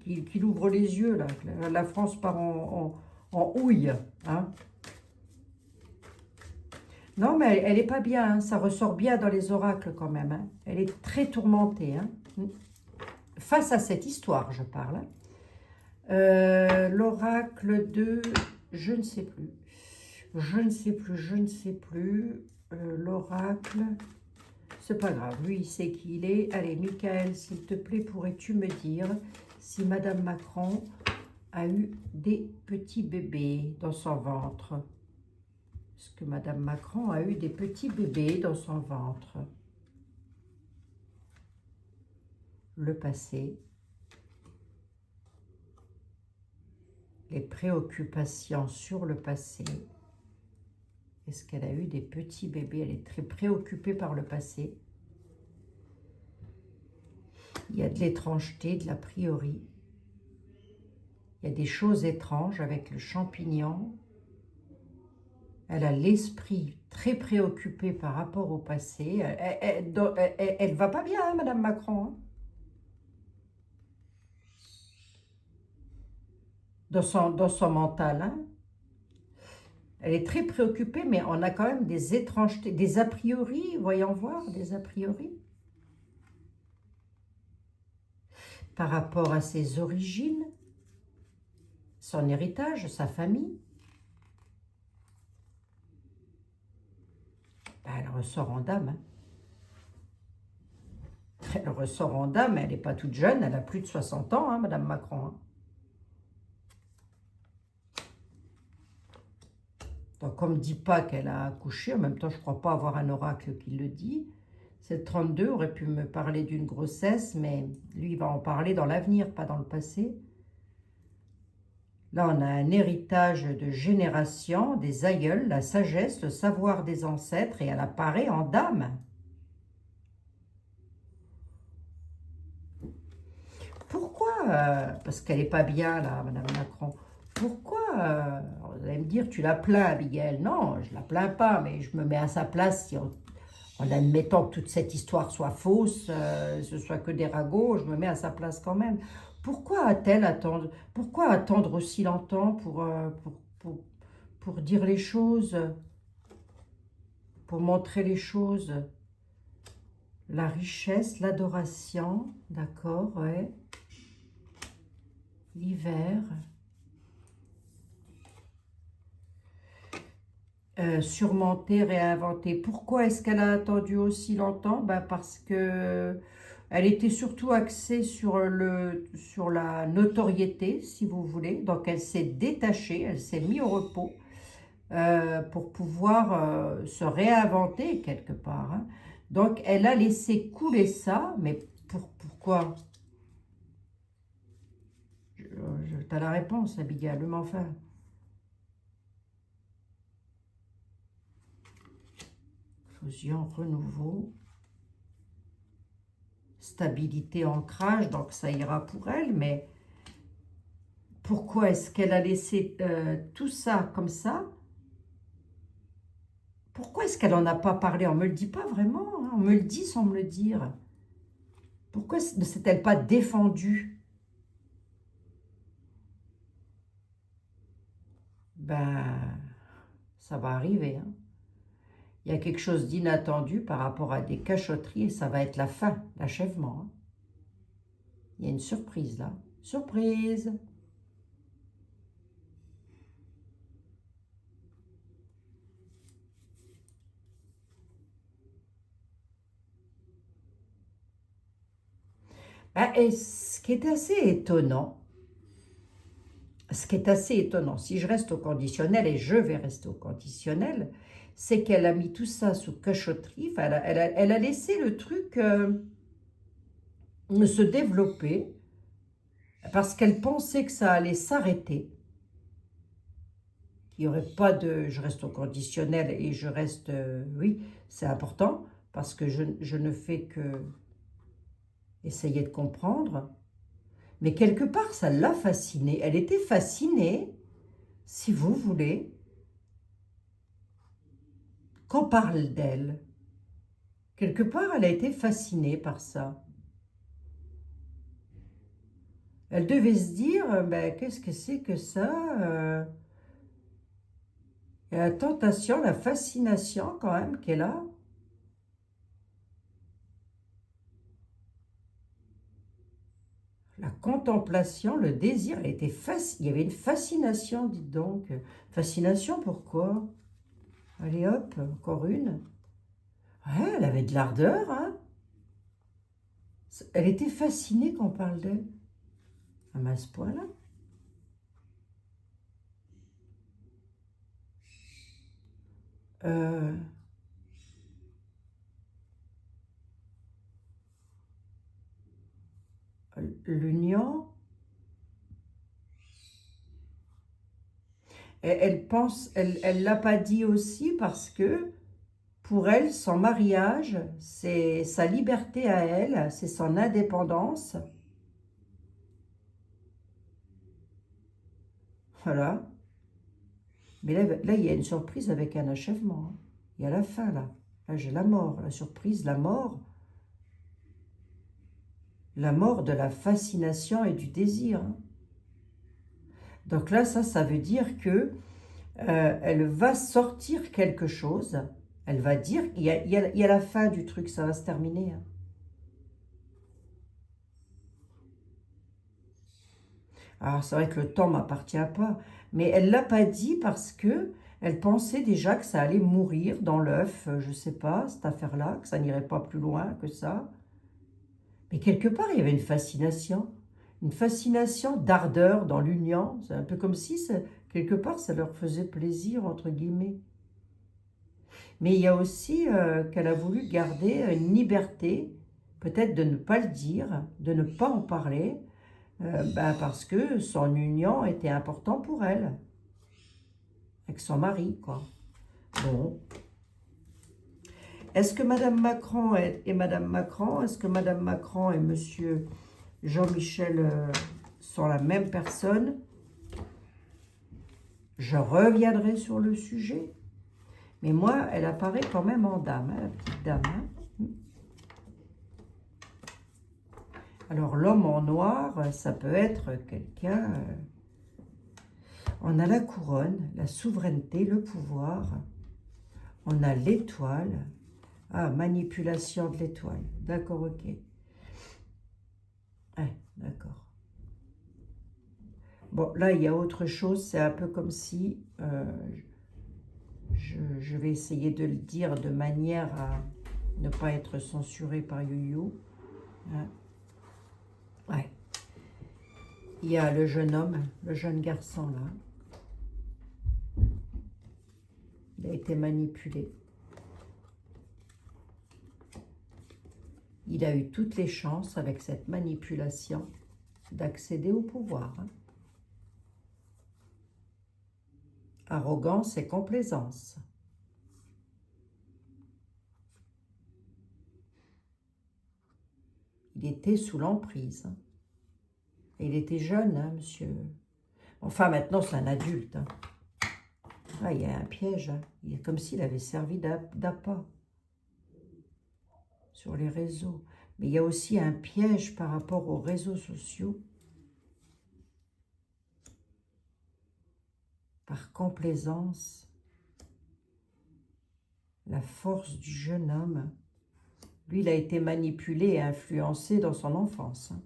qu'il ouvre les yeux, là. La France part en houille. Hein. Non, mais elle n'est pas bien. Hein. Ça ressort bien dans les oracles quand même. Hein. Elle est très tourmentée. Hein. Face à cette histoire, je parle. L'oracle de... Je ne sais plus. Je ne sais plus. L'oracle... C'est pas grave, lui, il sait qui il est. Allez, Michael, s'il te plaît, pourrais-tu me dire si Madame Macron a eu des petits bébés dans son ventre? Est-ce que Madame Macron a eu des petits bébés dans son ventre? Le passé. Les préoccupations sur le passé. Est-ce qu'elle a eu des petits bébés? Elle est très préoccupée par le passé. Il y a de l'étrangeté, de l'a priori. Il y a des choses étranges avec le champignon. Elle a l'esprit très préoccupé par rapport au passé. Elle va pas bien, hein, Madame Macron. Hein. Dans son mental. Hein. Elle est très préoccupée, mais on a quand même des étrangetés, des a priori, voyons voir, des a priori. Par rapport à ses origines, son héritage, sa famille. Ben, elle ressort en dame. Hein. Elle ressort en dame, elle n'est pas toute jeune, elle a plus de 60 ans, hein, Madame Macron. Hein. Donc, on ne me dit pas qu'elle a accouché, en même temps, je ne crois pas avoir un oracle qui le dit. Cette 32 aurait pu me parler d'une grossesse, mais lui, il va en parler dans l'avenir, pas dans le passé. Là, on a un héritage de génération, des aïeuls, la sagesse, le savoir des ancêtres, et elle apparaît en dame. Pourquoi parce qu'elle n'est pas bien, là, Madame Macron. Pourquoi vous allez me dire, tu la plains, Abigail. Non, je la plains pas, mais je me mets à sa place si en admettant que toute cette histoire soit fausse, ce soit que des ragots, je me mets à sa place quand même. Pourquoi a-t-elle attendre? Pourquoi attendre aussi longtemps pour dire les choses, pour montrer les choses? La richesse, l'adoration, d'accord, ouais. L'hiver. surmonter, réinventer. Pourquoi est-ce qu'elle a attendu aussi longtemps? Ben parce que elle était surtout axée sur la notoriété, si vous voulez. Donc elle s'est détachée, elle s'est mise au repos pour pouvoir se réinventer quelque part, hein. Donc elle a laissé couler ça, mais pourquoi? T'as la réponse, Abigail, mais enfin. Fusion, renouveau, stabilité, ancrage, donc ça ira pour elle, mais pourquoi est-ce qu'elle a laissé tout ça comme ça? Pourquoi est-ce qu'elle n'en a pas parlé? On ne me le dit pas vraiment, hein, on me le dit sans me le dire. Pourquoi ne s'est-elle pas défendue? Ben, ça va arriver, hein. Il y a quelque chose d'inattendu par rapport à des cachotteries et ça va être la fin, l'achèvement, hein. Il y a une surprise là. Surprise! Ben, et ce qui est assez étonnant, si je reste au conditionnel, et je vais rester au conditionnel, c'est qu'elle a mis tout ça sous cachotterie, enfin, elle a laissé le truc se développer, parce qu'elle pensait que ça allait s'arrêter, qu'il n'y aurait pas de... Je reste au conditionnel et je reste... oui, c'est important, parce que je ne fais que essayer de comprendre, mais quelque part, ça l'a fascinée. Elle était fascinée, si vous voulez, qu'on parle d'elle. Quelque part, elle a été fascinée par ça. Elle devait se dire, ben, qu'est-ce que c'est que ça et la tentation, la fascination quand même qu'elle a. La contemplation, le désir, elle était il y avait une fascination, dites donc. Fascination, pourquoi? Allez hop, encore une. Ouais, elle avait de l'ardeur, hein. Elle était fascinée qu'on parle d'elle. À ce point-là. Euh, L'union, elle pense, elle l'a pas dit aussi parce que pour elle, son mariage, c'est sa liberté à elle, c'est son indépendance. Voilà. Mais là, il y a une surprise avec un achèvement, hein. Il y a la fin, là. Là, j'ai la mort, la surprise, la mort de la fascination et du désir, hein. Donc là, ça veut dire que elle va sortir quelque chose. Elle va dire, il y a la fin du truc, ça va se terminer, hein. Alors, c'est vrai que le temps ne m'appartient pas, mais elle ne l'a pas dit parce que elle pensait déjà que ça allait mourir dans l'œuf, je ne sais pas, cette affaire-là, que ça n'irait pas plus loin que ça. Mais quelque part, il y avait une fascination d'ardeur dans l'union. C'est un peu comme si, quelque part, ça leur faisait plaisir, entre guillemets. Mais il y a aussi qu'elle a voulu garder une liberté, peut-être de ne pas le dire, de ne pas en parler, ben parce que son union était important pour elle, avec son mari, quoi. Bon. Est-ce que Madame Macron est Madame Macron? Est-ce que Madame Macron et Monsieur Jean-Michel sont la même personne? Je reviendrai sur le sujet. Mais moi, elle apparaît quand même en dame, hein, la petite dame, hein. Alors, l'homme en noir, ça peut être quelqu'un... on a la couronne, la souveraineté, le pouvoir. On a l'étoile. Ah, manipulation de l'étoile. D'accord, ok. Ouais, d'accord. Bon, là, il y a autre chose. C'est un peu comme si je vais essayer de le dire de manière à ne pas être censuré par YoYo. Hein? Ouais. Il y a le jeune homme, le jeune garçon là. Il a été manipulé. Il a eu toutes les chances avec cette manipulation d'accéder au pouvoir. Hein? Arrogance et complaisance. Il était sous l'emprise. Hein? Il était jeune, hein, monsieur. Enfin, maintenant, c'est un adulte. Hein. Ah, il y a un piège. Hein. Il est comme s'il avait servi d'appât sur les réseaux. Mais il y a aussi un piège par rapport aux réseaux sociaux. Par complaisance, la force du jeune homme. Lui, il a été manipulé et influencé dans son enfance. Hein.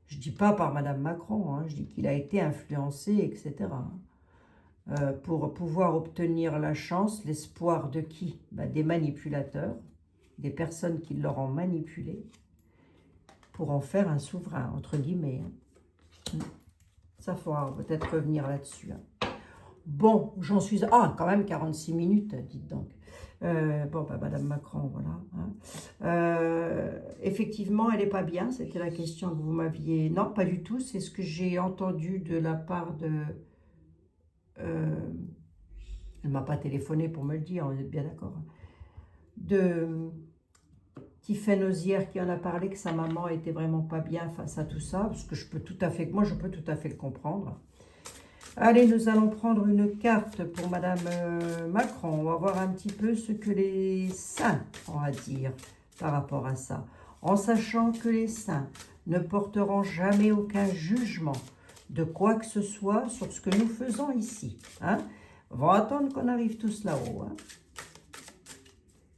Je ne dis pas par Madame Macron, hein, je dis qu'il a été influencé, etc. Pour pouvoir obtenir la chance, l'espoir de qui? Des manipulateurs, des personnes qui l'auront manipulé, pour en faire un souverain, entre guillemets. Hein. Ça faudra peut-être revenir là-dessus. Hein. Bon, j'en suis... Ah, quand même 46 minutes, dites donc. Madame Macron, voilà. Hein. Effectivement, elle n'est pas bien, c'était la question que vous m'aviez... Non, pas du tout, c'est ce que j'ai entendu de la part de... elle ne m'a pas téléphoné pour me le dire, vous êtes bien d'accord. Hein. De Tiffaine Ozière qui en a parlé, que sa maman était vraiment pas bien face à tout ça, parce que je peux tout à fait le comprendre. Allez, nous allons prendre une carte pour Madame Macron. On va voir un petit peu ce que les saints ont à dire par rapport à ça. En sachant que les saints ne porteront jamais aucun jugement de quoi que ce soit sur ce que nous faisons ici. Hein? Vont attendre qu'on arrive tous là-haut. Hein?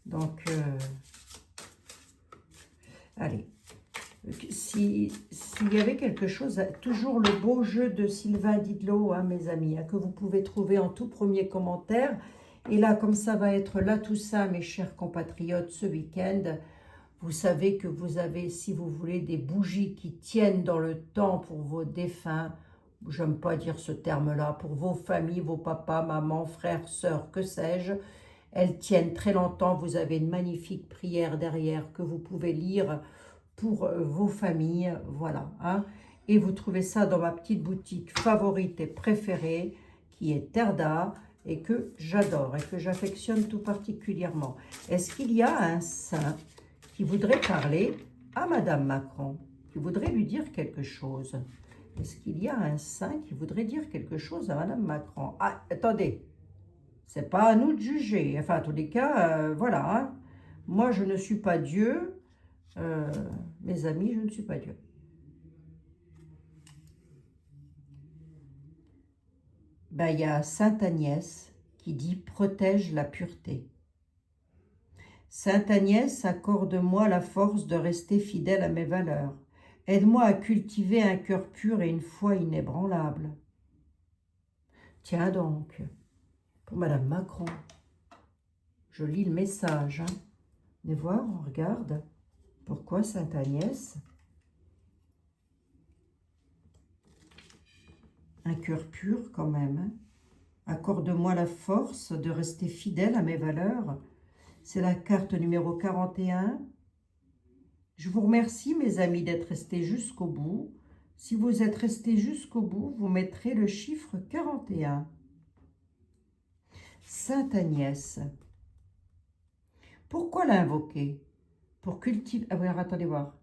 Donc, allez. S'il y avait quelque chose, toujours le beau jeu de Sylvain Didlot, hein, mes amis, hein, que vous pouvez trouver en tout premier commentaire. Et là, comme ça va être là tout ça, mes chers compatriotes, ce week-end, vous savez que vous avez, si vous voulez, des bougies qui tiennent dans le temps pour vos défunts. J'aime pas dire ce terme-là, pour vos familles, vos papas, mamans, frères, sœurs, que sais-je. Elles tiennent très longtemps. Vous avez une magnifique prière derrière que vous pouvez lire pour vos familles, voilà. Hein. Et vous trouvez ça dans ma petite boutique favorite et préférée, qui est Terda, et que j'adore et que j'affectionne tout particulièrement. Est-ce qu'il y a un saint qui voudrait parler à Madame Macron, qui voudrait lui dire quelque chose? Est-ce qu'il y a un saint qui voudrait dire quelque chose à Madame Macron? Ah, attendez, c'est pas à nous de juger. Enfin, en tous les cas, voilà. Hein. Moi, je ne suis pas Dieu. Mes amis, je ne suis pas Dieu. Il y a Sainte Agnès qui dit « Protège la pureté ». Sainte Agnès, accorde-moi la force de rester fidèle à mes valeurs. Aide-moi à cultiver un cœur pur et une foi inébranlable. Tiens donc, pour Madame Macron, je lis le message. Hein. Venez voir, on regarde. Pourquoi Sainte Agnès? Un cœur pur quand même. Hein. Accorde-moi la force de rester fidèle à mes valeurs. C'est la carte numéro 41. Je vous remercie, mes amis, d'être restés jusqu'au bout. Si vous êtes restés jusqu'au bout, vous mettrez le chiffre 41. Sainte Agnès. Pourquoi l'invoquer? Pour cultiver... Ah oui, alors attendez voir.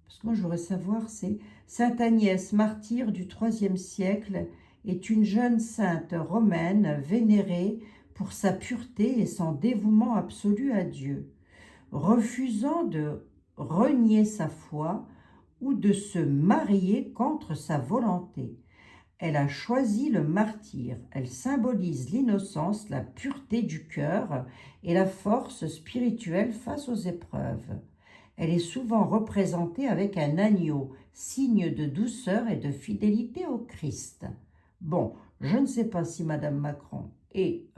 Parce que moi, je voudrais savoir, c'est... Sainte Agnès, martyre du IIIe siècle, est une jeune sainte romaine vénérée pour sa pureté et son dévouement absolu à Dieu. Refusant de renier sa foi ou de se marier contre sa volonté. Elle a choisi le martyre. Elle symbolise l'innocence, la pureté du cœur et la force spirituelle face aux épreuves. Elle est souvent représentée avec un agneau, signe de douceur et de fidélité au Christ. Bon, je ne sais pas si Madame Macron et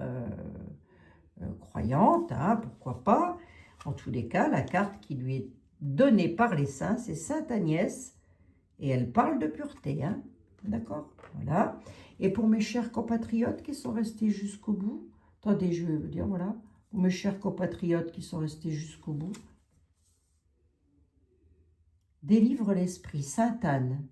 croyante, hein, pourquoi pas. En tous les cas, la carte qui lui est donnée par les saints, c'est Sainte Agnès, et elle parle de pureté, hein, d'accord? Voilà. Et pour mes chers compatriotes qui sont restés jusqu'au bout, attendez, je vais vous dire, voilà, pour mes chers compatriotes qui sont restés jusqu'au bout, délivre l'esprit, Sainte Anne.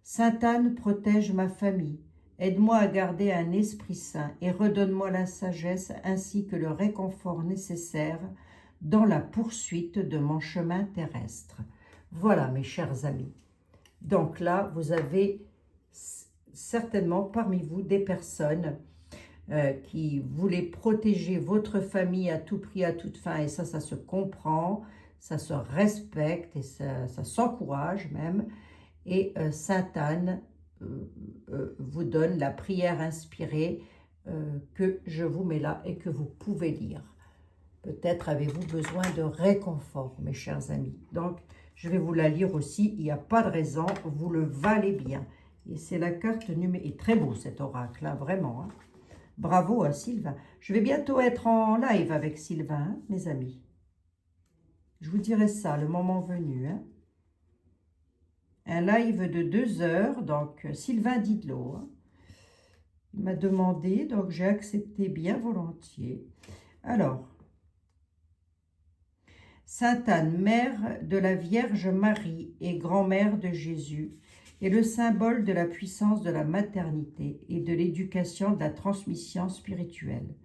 Sainte Anne, protège ma famille. Aide-moi à garder un esprit saint et redonne-moi la sagesse ainsi que le réconfort nécessaire dans la poursuite de mon chemin terrestre. Voilà, mes chers amis. Donc là, vous avez certainement parmi vous des personnes qui voulaient protéger votre famille à tout prix, à toute fin, et ça se comprend, ça se respecte et ça s'encourage même. Et Sainte Anne vous donne la prière inspirée que je vous mets là et que vous pouvez lire. Peut-être avez-vous besoin de réconfort, mes chers amis. Donc, je vais vous la lire aussi. Il n'y a pas de raison, vous le valez bien. Et c'est la carte numéro... Et très beau cet oracle, là, vraiment. Hein. Bravo à Sylvain. Je vais bientôt être en live avec Sylvain, hein, mes amis. Je vous dirai ça, le moment venu. Hein. Un live de 2 heures, donc Sylvain Didlot. Hein. Il m'a demandé, donc j'ai accepté bien volontiers. Alors, Sainte Anne, mère de la Vierge Marie et grand-mère de Jésus, est le symbole de la puissance de la maternité et de l'éducation de la transmission spirituelle.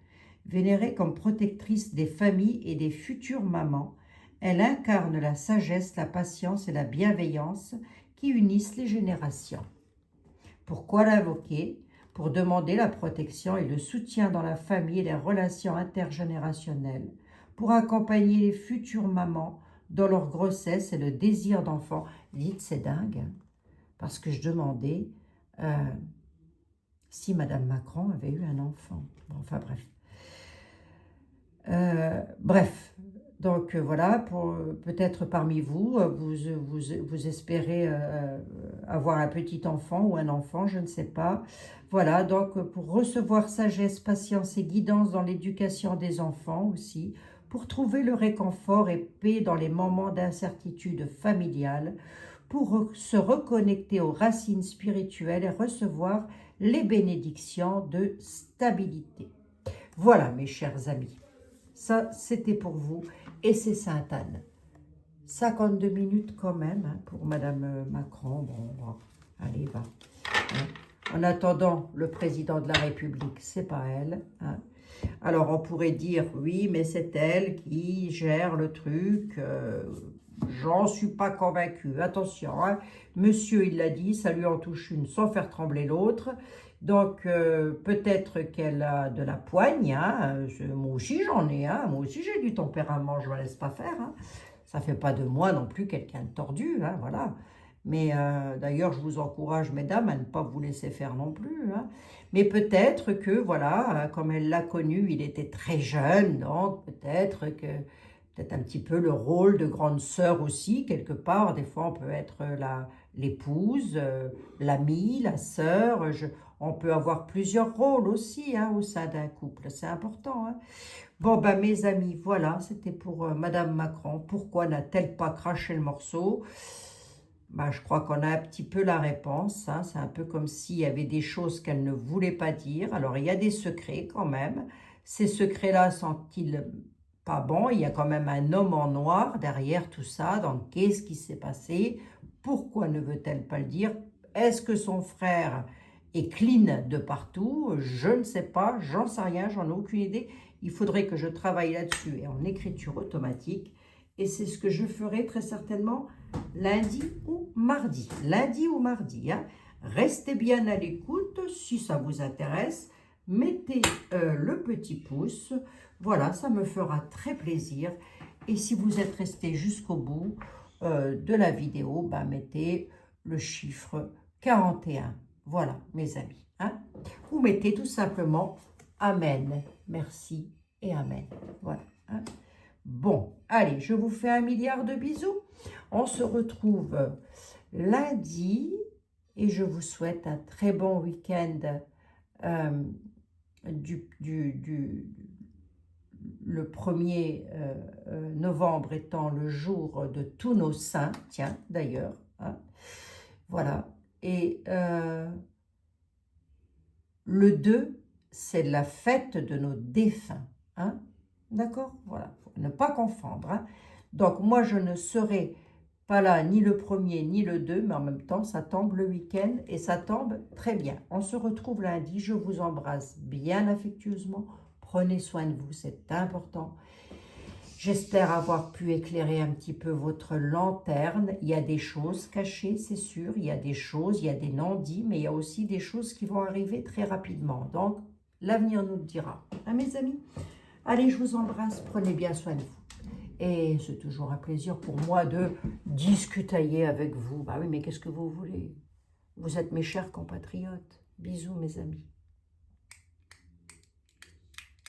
Vénérée comme protectrice des familles et des futures mamans, elle incarne la sagesse, la patience et la bienveillance qui unissent les générations. Pourquoi l'invoquer? Pour demander la protection et le soutien dans la famille et les relations intergénérationnelles, pour accompagner les futures mamans dans leur grossesse et le désir d'enfant. Dites, c'est dingue, hein, parce que je demandais si Madame Macron avait eu un enfant. Bon, enfin bref. Donc voilà, peut-être parmi vous, vous espérez avoir un petit enfant ou un enfant, je ne sais pas. Voilà, donc pour recevoir sagesse, patience et guidance dans l'éducation des enfants aussi, pour trouver le réconfort et paix dans les moments d'incertitude familiale, pour se reconnecter aux racines spirituelles et recevoir les bénédictions de stabilité. Voilà, mes chers amis. Ça, c'était pour vous. Et c'est Sainte Anne. 52 minutes quand même hein, pour Madame Macron. Bon, allez, va. Hein. En attendant, le président de la République, c'est pas elle. Hein. Alors, on pourrait dire, oui, mais c'est elle qui gère le truc. J'en suis pas convaincue. Attention, hein. Monsieur, il l'a dit, ça lui en touche une sans faire trembler l'autre. Donc, peut-être qu'elle a de la poigne, hein. Moi aussi j'en ai, hein. Moi aussi j'ai du tempérament, je ne me laisse pas faire. Hein. Ça ne fait pas de moi non plus quelqu'un de tordu, hein, voilà. Mais d'ailleurs, je vous encourage, mesdames, à ne pas vous laisser faire non plus. Hein. Mais peut-être que, voilà, comme elle l'a connu, il était très jeune, donc peut-être un petit peu le rôle de grande sœur aussi, quelque part. Des fois, on peut être l'épouse, l'amie, la sœur. On peut avoir plusieurs rôles aussi hein, au sein d'un couple, c'est important. Hein. Bon, ben mes amis, voilà, c'était pour Madame Macron. Pourquoi n'a-t-elle pas craché le morceau? Ben, je crois qu'on a un petit peu la réponse. Hein. C'est un peu comme s'il y avait des choses qu'elle ne voulait pas dire. Alors, il y a des secrets quand même. Ces secrets-là sont-ils pas bons? Il y a quand même un homme en noir derrière tout ça. Donc, qu'est-ce qui s'est passé? Pourquoi ne veut-elle pas le dire? Est-ce que son frère est clean de partout? Je ne sais pas, j'en sais rien, j'en ai aucune idée. Il faudrait que je travaille là-dessus et en écriture automatique. Et c'est ce que je ferai très certainement lundi ou mardi. Lundi ou mardi. Hein. Restez bien à l'écoute si ça vous intéresse. Mettez le petit pouce. Voilà, ça me fera très plaisir. Et si vous êtes resté jusqu'au bout de la vidéo, ben, mettez le chiffre 41. Voilà, mes amis. Hein. Vous mettez tout simplement Amen. Merci et Amen. Voilà. Hein. Bon, allez, je vous fais 1 milliard de bisous. On se retrouve lundi et je vous souhaite un très bon week-end le 1er novembre étant le jour de tous nos saints, tiens, d'ailleurs, hein, voilà, et le 2, c'est la fête de nos défunts, hein, d'accord, voilà, faut ne pas confondre, hein. Donc, moi, je ne serai pas là ni le 1er ni le 2, mais en même temps, ça tombe le week-end et ça tombe très bien. On se retrouve lundi, je vous embrasse bien affectueusement. Prenez soin de vous, c'est important. J'espère avoir pu éclairer un petit peu votre lanterne. Il y a des choses cachées, c'est sûr. Il y a des choses, il y a des non-dits, mais il y a aussi des choses qui vont arriver très rapidement. Donc, l'avenir nous le dira. Hein, mes amis? Allez, je vous embrasse. Prenez bien soin de vous. Et c'est toujours un plaisir pour moi de discutailler avec vous. Bah oui, mais qu'est-ce que vous voulez? Vous êtes mes chers compatriotes. Bisous, mes amis.